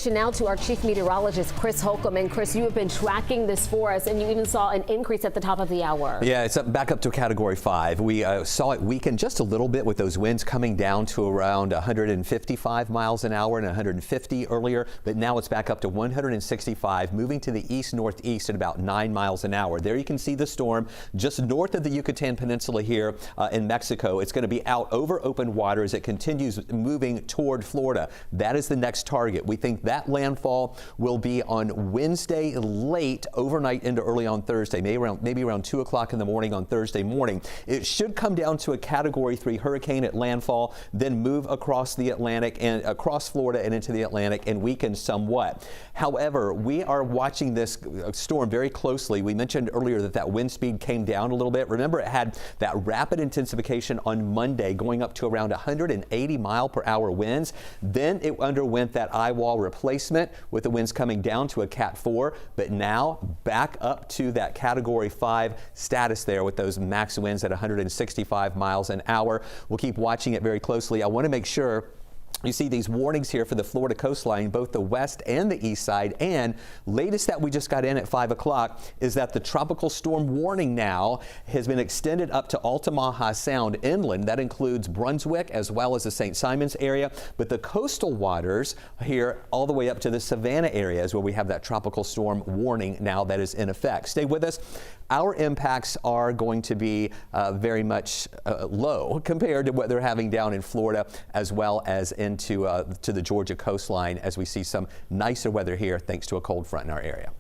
Now to our chief meteorologist, Chris Holcomb. And Chris, you have been tracking this for us, and you even saw an increase at the top of the hour. Yeah, it's back up to Category 5. We saw it weaken just a little bit with those winds coming down to around 155 miles an hour and 150 earlier, but now it's back up to 165, moving to the east-northeast at about 9 miles an hour. There you can see the storm just north of the Yucatan Peninsula here in Mexico. It's going to be out over open water as it continues moving toward Florida. That is the next target. We think that landfall will be on Wednesday late overnight into early on Thursday, maybe around 2 o'clock in the morning on Thursday morning. It should come down to a Category 3 hurricane at landfall, then move across the Atlantic and across Florida and into the Atlantic and weaken somewhat. However, we are watching this storm very closely. We mentioned earlier that wind speed came down a little bit. Remember, it had that rapid intensification on Monday going up to around 180 mile per hour winds. Then it underwent that eye wall replacement with the winds coming down to a Cat 4, but now back up to that Category 5 status there with those max winds at 165 miles an hour. We'll keep watching it very closely. I want to make sure you see these warnings here for the Florida coastline, both the west and the east side. And latest that we just got in at 5 o'clock is that the tropical storm warning now has been extended up to Altamaha Sound inland. That includes Brunswick as well as the St. Simons area. But the coastal waters here all the way up to the Savannah area is where we have that tropical storm warning now that is in effect. Stay with us. Our impacts are going to be very much low compared to what they're having down in Florida as well as into to the Georgia coastline as we see some nicer weather here thanks to a cold front in our area.